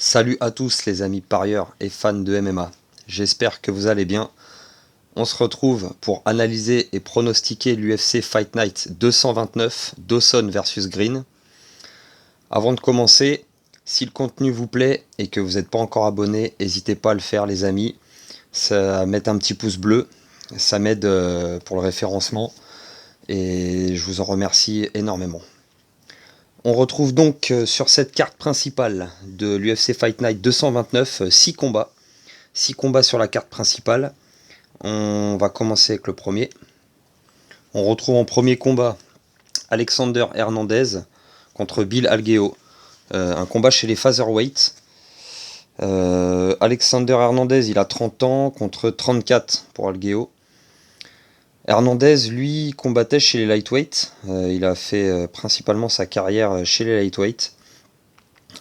Salut à tous les amis parieurs et fans de MMA, j'espère que vous allez bien. On se retrouve pour analyser et pronostiquer l'UFC Fight Night 229, Dawson versus Green. Avant de commencer, si le contenu vous plaît et que vous n'êtes pas encore abonné, n'hésitez pas à le faire les amis. Ça met un petit pouce bleu, ça m'aide pour le référencement et je vous en remercie énormément. On retrouve donc sur cette carte principale de l'UFC Fight Night 229 6 combats. 6 combats sur la carte principale. On va commencer avec le premier. On retrouve en premier combat Alexander Hernandez contre Bill Algeo. Un combat chez les featherweight. Alexander Hernandez, il a 30 ans contre 34 pour Algeo. Hernandez, lui, combattait chez les lightweight. Il a fait principalement sa carrière chez les lightweight.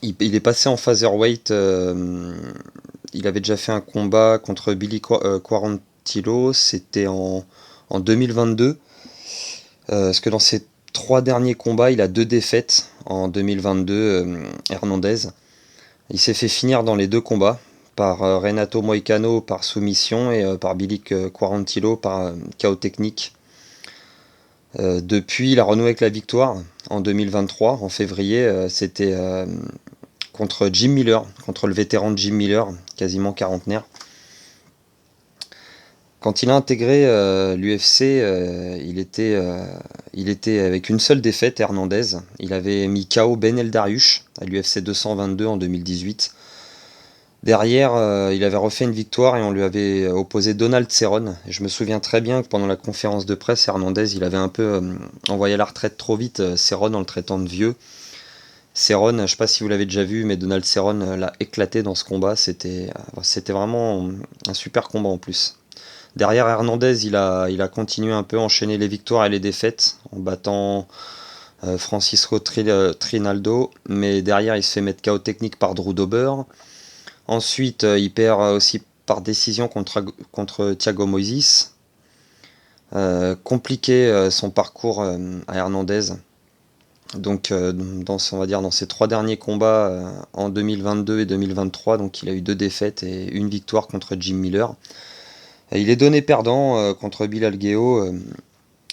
Il est passé en featherweight. Il avait déjà fait un combat contre Billy Quarantillo. C'était en 2022. Parce que dans ses 3 derniers combats, il a 2 défaites en 2022, Hernandez. Il s'est fait finir dans les 2 combats par Renato Moicano par soumission et par Billy Quarantillo par KO technique. Depuis, il a renoué avec la victoire en 2023, en février. C'était contre Jim Miller, contre le vétéran Jim Miller, quasiment quarantenaire. Quand il a intégré l'UFC, il était avec une seule défaite, Hernandez. Il avait mis KO Ben El Dariush à l'UFC 222 en 2018. Derrière, il avait refait une victoire et on lui avait opposé Donald Cerrone. Et je me souviens très bien que pendant la conférence de presse, Hernandez, il avait un peu envoyé à la retraite trop vite Cerrone en le traitant de vieux. Cerrone, je ne sais pas si vous l'avez déjà vu, mais Donald Cerrone l'a éclaté dans ce combat. C'était vraiment un super combat en plus. Derrière Hernandez, il a continué un peu à enchaîner les victoires et les défaites en battant Francisco Trinaldo. Mais derrière, il se fait mettre KO technique par Drew Dober. Ensuite, il perd aussi par décision contre Thiago Moises. Compliqué son parcours à Hernandez. Donc, dans ses 3 derniers combats en 2022 et 2023, donc il a eu 2 défaites et une victoire contre Jim Miller. Il est donné perdant contre Bill Algeo.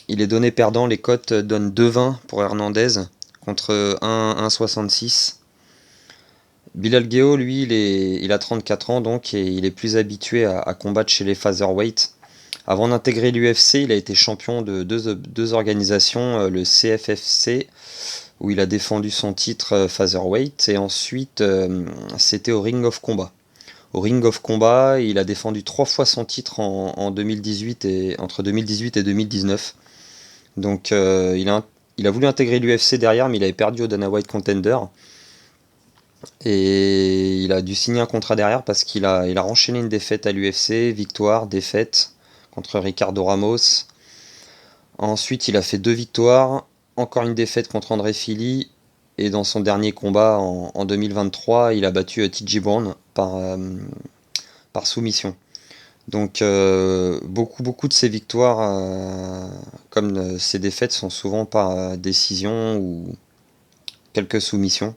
Il est donné perdant, les cotes donnent 2,20 pour Hernandez contre 1,66. Bill Algeo, lui, il a 34 ans donc et il est plus habitué à combattre chez les featherweight. Avant d'intégrer l'UFC, il a été champion de deux organisations, le CFFC, où il a défendu son titre featherweight, et ensuite c'était au Ring of Combat. Au Ring of Combat, il a défendu 3 fois son titre en 2018 entre 2018 et 2019. Donc il a voulu intégrer l'UFC derrière, mais il avait perdu au Dana White Contender. Et il a dû signer un contrat derrière parce qu'il a enchaîné une défaite à l'UFC, victoire, défaite contre Ricardo Ramos. Ensuite, il a fait 2 victoires, encore une défaite contre André Fili. Et dans son dernier combat en 2023, il a battu TJ Brown par soumission. Donc beaucoup de ses victoires, comme ses défaites, sont souvent par décision ou quelques soumissions.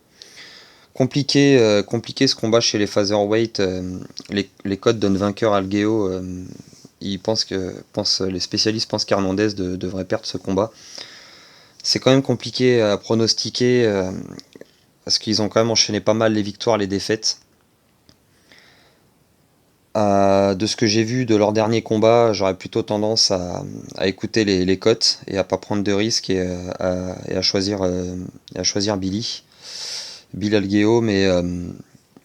Compliqué ce combat chez les featherweight. Les codes donnent vainqueur Algeo. Les spécialistes pensent qu'Hernandez devrait perdre ce combat. C'est quand même compliqué à pronostiquer parce qu'ils ont quand même enchaîné pas mal les victoires, les défaites. De ce que j'ai vu de leur dernier combat, j'aurais plutôt tendance à écouter les cotes et à pas prendre de risques et à choisir Bill Algeo, mais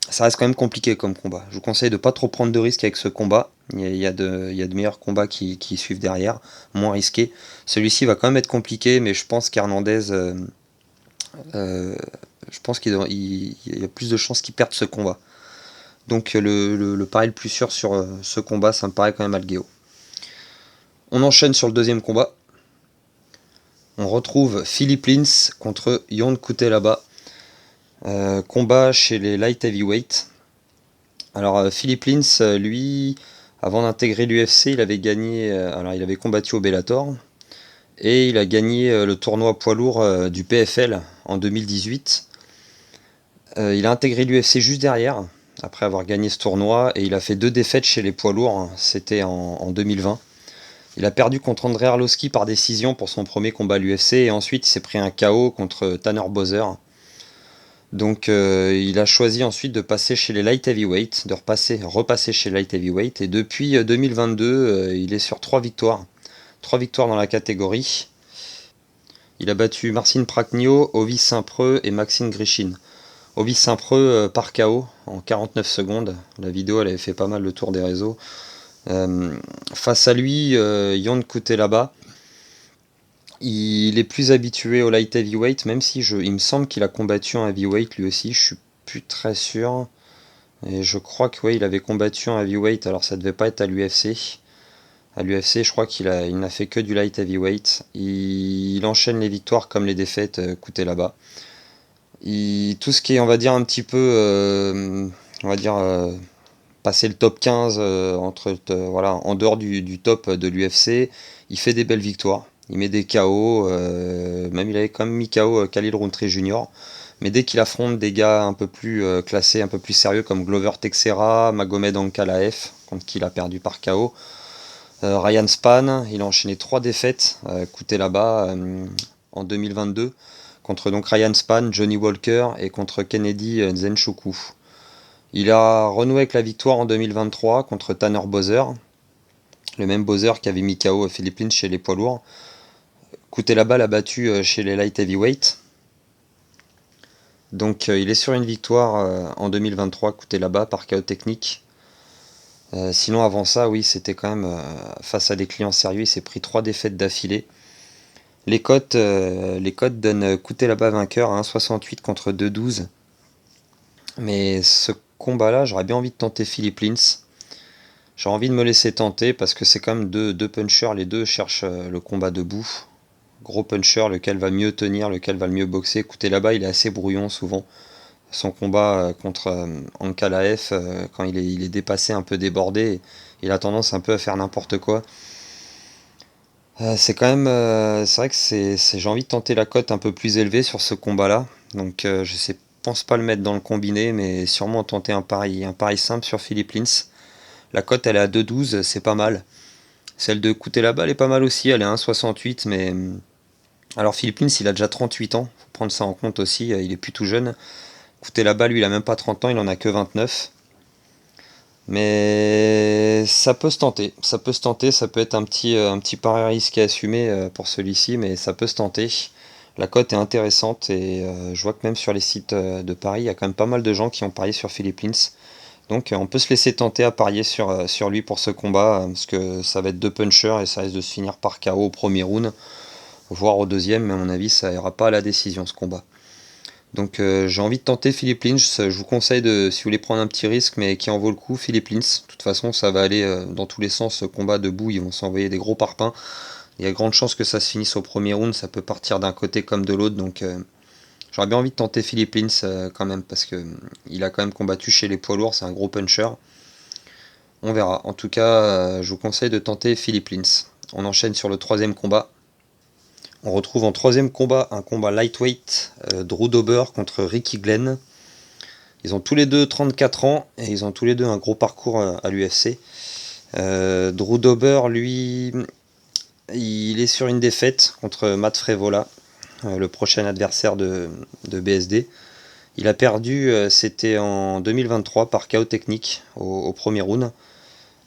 ça reste quand même compliqué comme combat. Je vous conseille de pas trop prendre de risques avec ce combat. Il y a de meilleurs combats qui suivent derrière, moins risqués. Celui-ci va quand même être compliqué, mais je pense qu'Hernandez, je pense qu'il y a plus de chances qu'il perde ce combat. Donc le pari le plus sûr sur ce combat, ça me paraît quand même Algeo. On enchaîne sur le deuxième combat. On retrouve Philippe Lins contre Yon Cutelaba. Combat chez les light heavyweight. Alors Philippe Lins, lui, avant d'intégrer l'UFC, il avait gagné. Il avait combattu au Bellator et il a gagné le tournoi poids lourd du PFL en 2018. Il a intégré l'UFC juste derrière, après avoir gagné ce tournoi, et il a fait 2 défaites chez les poids lourds, hein. C'était en 2020. Il a perdu contre Andrei Arlovski par décision pour son premier combat à l'UFC, et ensuite il s'est pris un KO contre Tanner Bowser. Donc il a choisi ensuite de passer chez les light heavyweight, de repasser chez les light heavyweight, et depuis 2022, il est sur 3 victoires. 3 victoires dans la catégorie. Il a battu Marcin Prachnio, Ovis Saint-Preux et Maxime Grishin. Ovis Saint-Preux par KO en 49 secondes. La vidéo elle avait fait pas mal le tour des réseaux. Face à lui, Yon Kutelaba. Il est plus habitué au light heavyweight, même si il me semble qu'il a combattu en heavyweight lui aussi, je suis plus très sûr. Et je crois que ouais, il avait combattu en heavyweight, alors ça devait pas être à l'UFC. À l'UFC, je crois il n'a fait que du light heavyweight. Il enchaîne les victoires comme les défaites, Kutelaba. Tout ce qui est, on va dire, un petit peu, on va dire, passer le top 15 voilà, en dehors du top de l'UFC, il fait des belles victoires. Il met des KO, même il avait quand même mis KO Khalil Rountree Jr. Mais dès qu'il affronte des gars un peu plus classés, un peu plus sérieux comme Glover Teixeira, Magomed Ankalaev, contre qui il a perdu par KO, Ryan Spann, il a enchaîné 3 défaites, coûté là-bas en 2022, contre donc Ryan Spann, Johnny Walker et contre Kennedy Nzechukwu. Il a renoué avec la victoire en 2023 contre Tanner Bowser, le même Bowser qui avait mis KO Philippe Lynch chez les poids lourds. Kutelaba l'a battu chez les light heavyweight. Donc il est sur une victoire en 2023, Kutelaba par KO technique. Sinon avant ça, oui, c'était quand même face à des clients sérieux, il s'est pris 3 défaites d'affilée. Les cotes donnent Kutelaba vainqueur à 1,68 contre 2,12. Mais ce combat-là, j'aurais bien envie de tenter Philippe Lins. J'ai envie de me laisser tenter parce que c'est quand même deux punchers, les deux cherchent le combat debout. Gros puncher, lequel va mieux tenir, lequel va le mieux boxer. Écoutez, là-bas, il est assez brouillon souvent. Son combat contre Ankalaev, quand il est dépassé, un peu débordé, il a tendance un peu à faire n'importe quoi. C'est quand même, c'est vrai que j'ai envie de tenter la cote un peu plus élevée sur ce combat-là. Donc pense pas le mettre dans le combiné, mais sûrement tenter un pari simple sur Philippe Lins. La cote elle est à 2,12, c'est pas mal. Celle de Kutelaba elle est pas mal aussi, elle est à 1,68, mais alors Philippe Lins il a déjà 38 ans, faut prendre ça en compte aussi, il est plus tout jeune. Kutelaba lui il a même pas 30 ans, il en a que 29. Mais ça peut se tenter, ça peut être un petit pari risqué à assumer pour celui-ci, mais ça peut se tenter. La cote est intéressante et je vois que même sur les sites de paris, il y a quand même pas mal de gens qui ont parié sur Philippe Lins. Donc on peut se laisser tenter à parier sur lui pour ce combat, parce que ça va être 2 punchers et ça risque de se finir par KO au premier round, voire au deuxième, mais à mon avis ça ira pas à la décision ce combat. Donc j'ai envie de tenter Philippe Lynch, je vous conseille si vous voulez prendre un petit risque mais qui en vaut le coup, Philippe Lynch. De toute façon ça va aller dans tous les sens, ce combat debout, ils vont s'envoyer des gros parpaings. Il y a grande chance que ça se finisse au premier round, ça peut partir d'un côté comme de l'autre, donc j'aurais bien envie de tenter Philippe Lynch quand même, parce que il a quand même combattu chez les poids lourds, c'est un gros puncher. On verra, en tout cas je vous conseille de tenter Philippe Lynch. On enchaîne sur le troisième combat. On retrouve en troisième combat un combat lightweight, Drew Dober contre Ricky Glenn. Ils ont tous les deux 34 ans et ils ont tous les deux un gros parcours à l'UFC. Drew Dober, lui, il est sur une défaite contre Matt Frevola, le prochain adversaire de BSD. Il a perdu, c'était en 2023 par KO technique au premier round.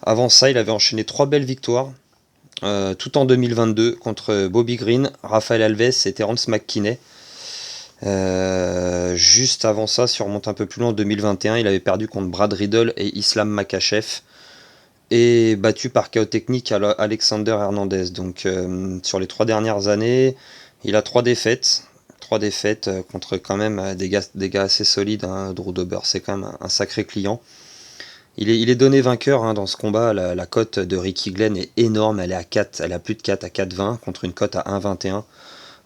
Avant ça, il avait enchaîné 3 belles victoires. Tout en 2022 contre Bobby Green, Rafael Alves et Terence McKinney. Juste avant ça, si on remonte un peu plus loin, en 2021, il avait perdu contre Brad Riddle et Islam Makhachev et battu par KO technique Alexander Hernandez. Donc sur les 3 dernières années, il a 3 défaites. 3 défaites contre quand même des gars assez solides, hein. Drew Dober, c'est quand même un sacré client. Il est donné vainqueur hein, dans ce combat. La cote de Ricky Glenn est énorme, elle est à 4, elle a plus de 4 à 4,20 contre une cote à 1,21.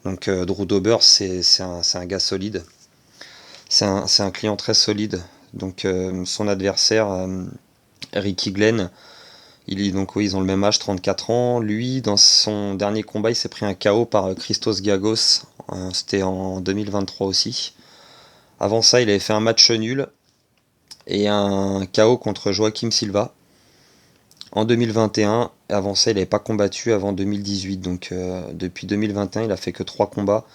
Donc Drew Dober, c'est un gars solide. C'est un client très solide. Donc son adversaire, Ricky Glenn, donc oui, ils ont le même âge, 34 ans. Lui, dans son dernier combat, il s'est pris un KO par Christos Giagos. C'était en 2023 aussi. Avant ça, il avait fait un match nul et un KO contre Joaquim Silva en 2021. Et avant ça, il n'avait pas combattu avant 2018. Donc depuis 2021, il a fait que 3 combats.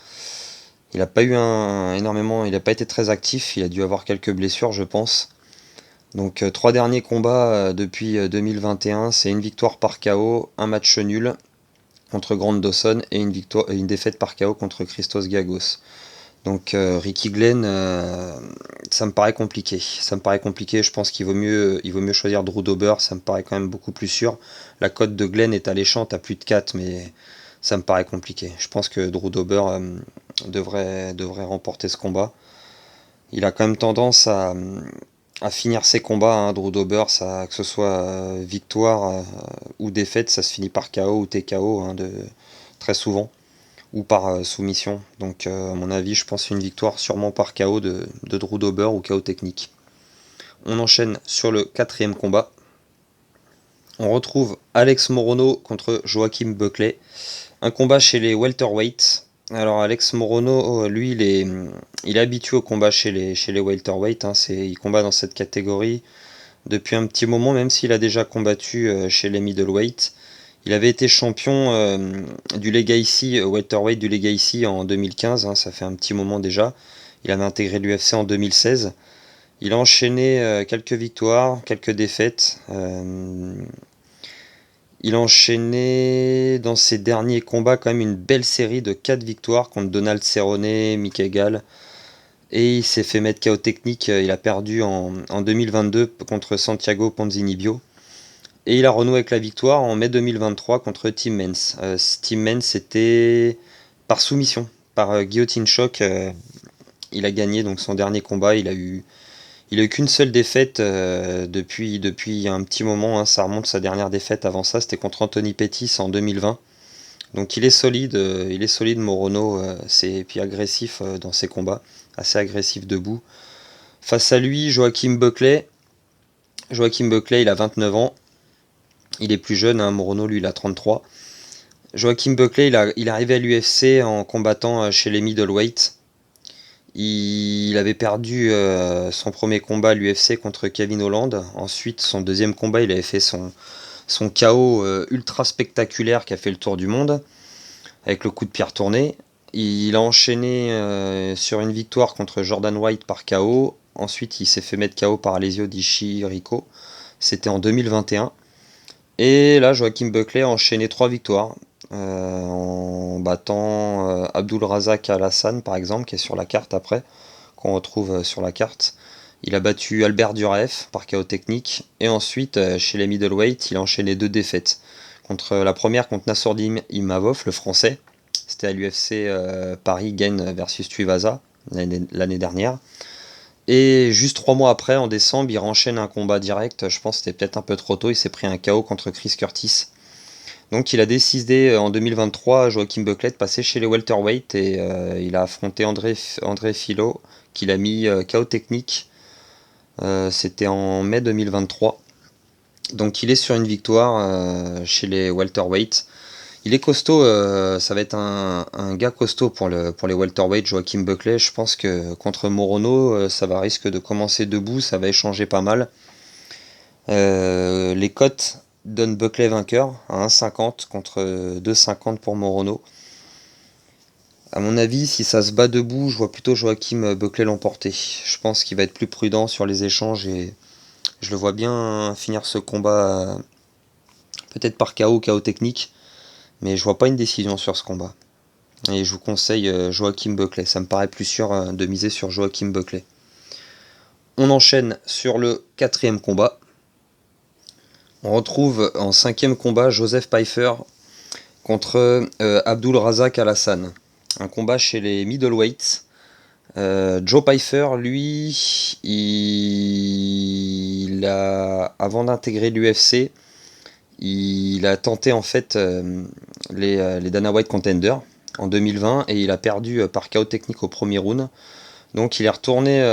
Il n'a pas eu énormément, il n'a pas été très actif. Il a dû avoir quelques blessures, je pense. Donc 3 derniers combats depuis 2021, c'est une victoire par KO, un match nul contre Grant Dawson et une défaite par KO contre Christos Giagos. Donc Ricky Glenn, ça me paraît compliqué. Ça me paraît compliqué. Je pense qu'il vaut mieux choisir Drew Dober. Ça me paraît quand même beaucoup plus sûr. La cote de Glenn est alléchante à plus de 4, mais ça me paraît compliqué. Je pense que Drew Dober devrait remporter ce combat. Il a quand même tendance à finir ses combats, hein, Drew Dober, que ce soit victoire ou défaite, ça se finit par KO ou TKO, hein, très souvent, ou par soumission. Donc à mon avis, je pense une victoire sûrement par KO de Drew Dober ou KO technique. On enchaîne sur le 4e combat. On retrouve Alex Morono contre Joaquim Buckley. Un combat chez les welterweights. Alors Alex Morono, lui, il est habitué au combat chez les welterweights, hein, il combat dans cette catégorie depuis un petit moment, même s'il a déjà combattu chez les middleweight. Il avait été champion du Legacy, welterweight du Legacy en 2015, hein, ça fait un petit moment déjà. Il avait intégré l'UFC en 2016. Il a enchaîné quelques victoires, quelques défaites. Il a enchaîné dans ses derniers combats quand même une belle série de 4 victoires contre Donald Cerrone, Mickey Gall. Et il s'est fait mettre KO technique, il a perdu en 2022 contre Santiago Ponzinibbio. Et il a renoué avec la victoire en mai 2023 contre Tim Means. Tim Means, c'était par soumission, par guillotine choc. Il a gagné donc son dernier combat. Il a eu qu'une seule défaite depuis un petit moment, hein, ça remonte sa dernière défaite avant ça, c'était contre Anthony Pettis en 2020. Donc il est solide Morono, c'est puis agressif dans ses combats, assez agressif debout. Face à lui, Joaquim Buckley. Joaquim Buckley, il a 29 ans. Il est plus jeune, hein, Morono lui il a 33. Joaquim Buckley, il est arrivé à l'UFC en combattant chez les middleweight. Il avait perdu son premier combat à l'UFC contre Kevin Holland. Ensuite, son deuxième combat, il avait fait son KO ultra spectaculaire qui a fait le tour du monde, avec le coup de pied retourné. Il a enchaîné sur une victoire contre Jordan White par KO. Ensuite, il s'est fait mettre KO par Alessio Di Chirico. C'était en 2021. Et là, Joaquim Buckley a enchaîné 3 victoires. En battant Abdul Razak Al Hassan par exemple, qui est sur la carte après, qu'on retrouve sur la carte. Il a battu Albert Duraev par KO technique, et ensuite chez les middleweight, il a enchaîné 2 défaites. La première contre Nassourdine Imavov, le français, c'était à l'UFC Paris Gain versus Tuivasa l'année dernière. Et juste 3 mois après, en décembre, il enchaîne un combat direct. Je pense que c'était peut-être un peu trop tôt, il s'est pris un KO contre Chris Curtis. Donc il a décidé en 2023, Joaquim Buckley, de passer chez les welterweight, et il a affronté André Filo, qu'il a mis KO technique. C'était en mai 2023. Donc il est sur une victoire chez les welterweight. Il est costaud, ça va être un gars costaud pour les welterweight, Joaquim Buckley. Je pense que contre Morono, ça va risque de commencer debout, ça va échanger pas mal. Les cotes donnent Buckley vainqueur à 1,50 contre 2,50 pour Morono. A mon avis, si ça se bat debout, je vois plutôt Joaquim Buckley l'emporter. Je pense qu'il va être plus prudent sur les échanges, et je le vois bien finir ce combat peut-être par KO technique, mais je vois pas une décision sur ce combat. Et je vous conseille Joaquim Buckley, ça me paraît plus sûr de miser sur Joaquim Buckley. On enchaîne sur le 4e combat. On retrouve en 5e combat Joseph Pyfer contre Abdul Razak Al Hassan. Un combat chez les middleweights. Joe Pyfer, lui, avant d'intégrer l'UFC, il a tenté en fait les Dana White Contenders en 2020, et il a perdu par KO technique au premier round. Donc il est retourné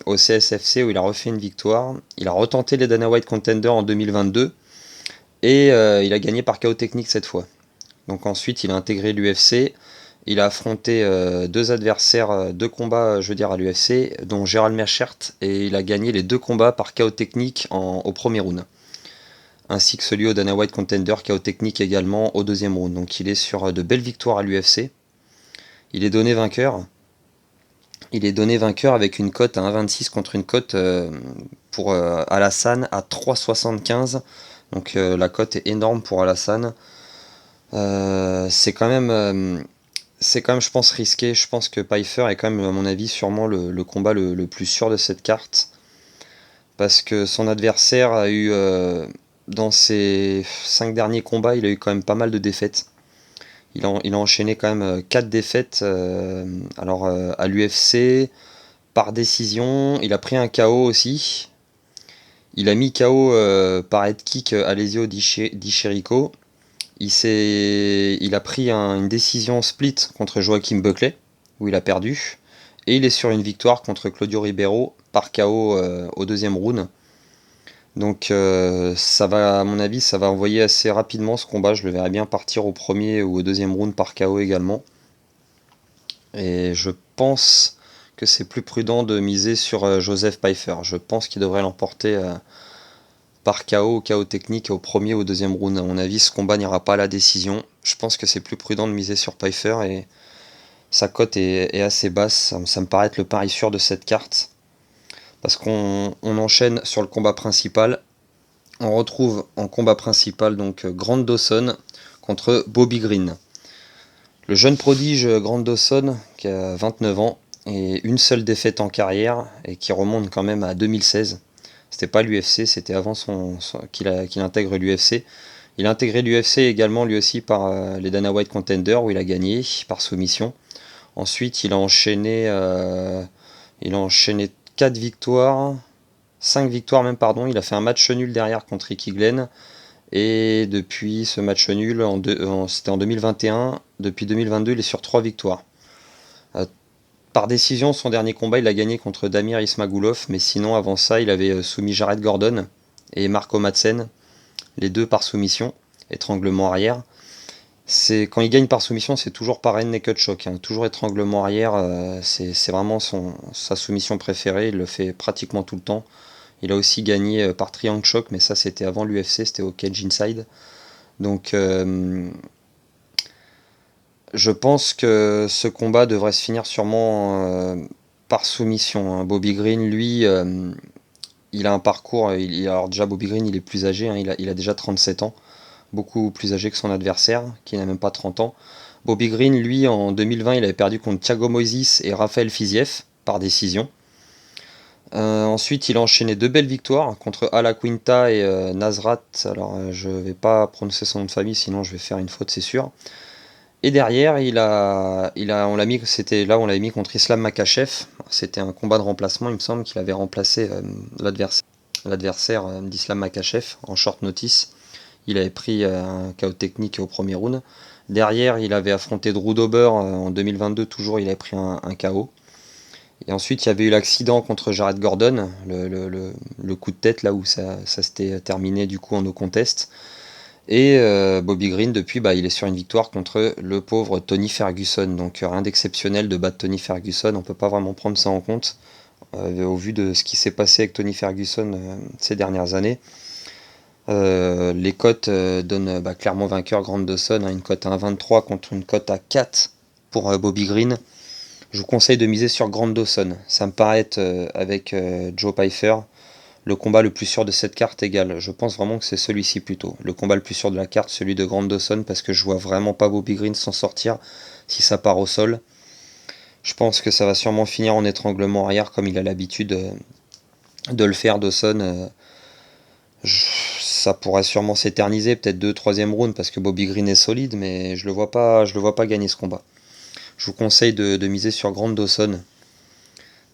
au CSFC où il a refait une victoire. Il a retenté les Dana White Contenders en 2022, et il a gagné par KO technique cette fois. Donc ensuite il a intégré l'UFC, Il a affronté deux adversaires, deux combats, je veux dire, à l'UFC, dont Gerald Meerschaert, et il a gagné les deux combats par KO technique au premier round. Ainsi que celui au Dana White Contender, KO technique également au deuxième round. Donc il est sur de belles victoires à l'UFC. Il est donné vainqueur. Il est donné vainqueur avec une cote à 1,26 contre une cote pour Alassane à 3,75. Donc la cote est énorme pour Alassane. C'est quand même, je pense, risqué. Je pense que Pfeiffer est quand même, à mon avis, sûrement le combat le plus sûr de cette carte. Parce que son adversaire a eu, dans ses 5 derniers combats, il a eu quand même pas mal de défaites. Il a enchaîné quand même 4 défaites à l'UFC, par décision. Il a pris un KO aussi. Il a mis KO par head kick Alessio Di Chirico. Il a pris une décision split contre Joachim Buckley, où il a perdu. Et il est sur une victoire contre Claudio Ribeiro par KO au deuxième round. Donc ça va, à mon avis, ça va envoyer assez rapidement ce combat. Je le verrais bien partir au premier ou au deuxième round par KO également. Et je pense que c'est plus prudent de miser sur Joseph Pfeiffer. Je pense qu'il devrait l'emporter par KO ou KO technique au premier ou au deuxième round. À mon avis, ce combat n'ira pas à la décision. Je pense que c'est plus prudent de miser sur Pfeiffer et sa cote est assez basse. Ça me paraît être le pari sûr de cette carte. Parce qu'on enchaîne sur le combat principal. On retrouve en combat principal donc Grant Dawson contre Bobby Green. Le jeune prodige Grant Dawson, qui a 29 ans, et une seule défaite en carrière, et qui remonte quand même à 2016. C'était pas l'UFC, c'était avant qu'il intègre l'UFC. Il a intégré l'UFC également lui aussi par les Dana White Contender, où il a gagné par soumission. Ensuite, il a enchaîné 4 victoires, 5 victoires même, pardon. Il a fait un match nul derrière contre Ricky Glenn. Et depuis ce match nul, c'était en 2021, depuis 2022, il est sur 3 victoires. Par décision, son dernier combat, il l'a gagné contre Damir Ismagulov, mais sinon, avant ça, il avait soumis Jared Gordon et Marco Madsen, les deux par soumission, étranglement arrière. Quand il gagne par soumission, c'est toujours par naked choke, hein. Toujours étranglement arrière, c'est vraiment sa soumission préférée, il le fait pratiquement tout le temps. Il a aussi gagné par triangle choke, mais ça c'était avant l'UFC, c'était au Cage Inside. Donc je pense que ce combat devrait se finir sûrement par soumission, hein. Bobby Green, lui, il a un parcours, alors déjà Bobby Green il est plus âgé, hein, il a déjà 37 ans, beaucoup plus âgé que son adversaire, qui n'a même pas 30 ans. Bobby Green, lui, en 2020, il avait perdu contre Thiago Moises et Rafael Fiziev par décision. Ensuite, il a enchaîné 2 belles victoires contre Ala Quinta et Nasrat. Alors, je vais pas prononcer son nom de famille, sinon je vais faire une faute, c'est sûr. Et derrière, on l'a mis, on l'avait mis contre Islam Makhachev. C'était un combat de remplacement, il me semble qu'il avait remplacé l'adversaire d'Islam Makhachev en short notice. Il avait pris un KO technique au premier round. Derrière, il avait affronté Drew Dober en 2022, toujours il avait pris un KO. Et ensuite, il y avait eu l'accident contre Jared Gordon, le coup de tête là où ça s'était terminé du coup en no contest. Et Bobby Green, depuis, il est sur une victoire contre le pauvre Tony Ferguson. Donc rien d'exceptionnel de battre Tony Ferguson, on peut pas vraiment prendre ça en compte au vu de ce qui s'est passé avec Tony Ferguson ces dernières années. Les cotes donnent clairement vainqueur Grant Dawson, hein, une cote à 1,23 contre une cote à 4 pour Bobby Green. Je vous conseille de miser sur Grant Dawson. Ça me paraît être, avec Joe Pfeiffer, le combat le plus sûr de cette carte égale. Je pense vraiment que c'est celui-ci plutôt. Le combat le plus sûr de la carte, celui de Grant Dawson, parce que je vois vraiment pas Bobby Green s'en sortir si ça part au sol. Je pense que ça va sûrement finir en étranglement arrière comme il a l'habitude de le faire, Dawson. Ça pourrait sûrement s'éterniser, peut-être 2-3e round, parce que Bobby Green est solide, mais je le vois pas gagner ce combat. Je vous conseille de miser sur Grant Dawson.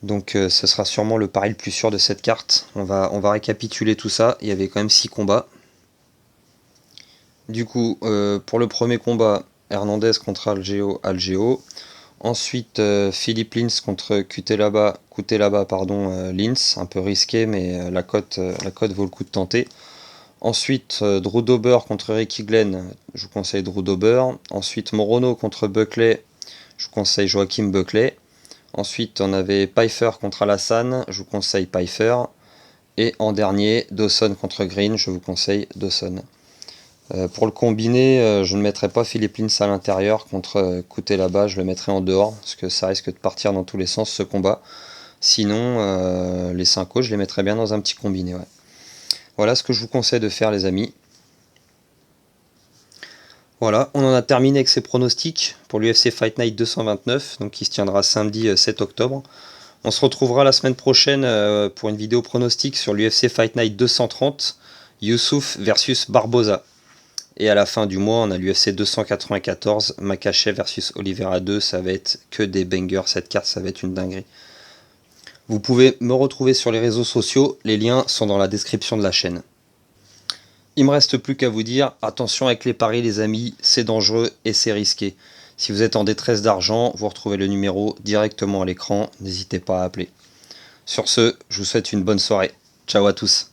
Donc ce sera sûrement le pari le plus sûr de cette carte. On va récapituler tout ça. Il y avait quand même 6 combats. Du coup, pour le premier combat, Hernandez contre Algeo. Ensuite, Philippe Lins contre Cutelaba, Lins. Un peu risqué, mais la cote vaut le coup de tenter. Ensuite, Drew Dober contre Ricky Glenn. Je vous conseille Drew Dober. Ensuite, Morono contre Buckley. je vous conseille Joachim Buckley. Ensuite, on avait Pfeiffer contre Alassane, je vous conseille Pfeiffer. Et en dernier, Dawson contre Green, je vous conseille Dawson. Pour le combiné, je ne mettrai pas Philippe Lins à l'intérieur contre Coutet là-bas, je le mettrai en dehors, parce que ça risque de partir dans tous les sens ce combat. Sinon, les 5 autres, je les mettrai bien dans un petit combiné. Ouais. Voilà ce que je vous conseille de faire, les amis. Voilà, on en a terminé avec ces pronostics pour l'UFC Fight Night 229, donc qui se tiendra samedi 7 octobre. On se retrouvera la semaine prochaine pour une vidéo pronostic sur l'UFC Fight Night 230, Youssouf versus Barboza. Et à la fin du mois, on a l'UFC 294, Makhachev versus Oliveira 2, ça va être que des bangers, cette carte, ça va être une dinguerie. Vous pouvez me retrouver sur les réseaux sociaux, les liens sont dans la description de la chaîne. Il me reste plus qu'à vous dire, attention avec les paris les amis, c'est dangereux et c'est risqué. Si vous êtes en détresse d'argent, vous retrouvez le numéro directement à l'écran, n'hésitez pas à appeler. Sur ce, je vous souhaite une bonne soirée. Ciao à tous.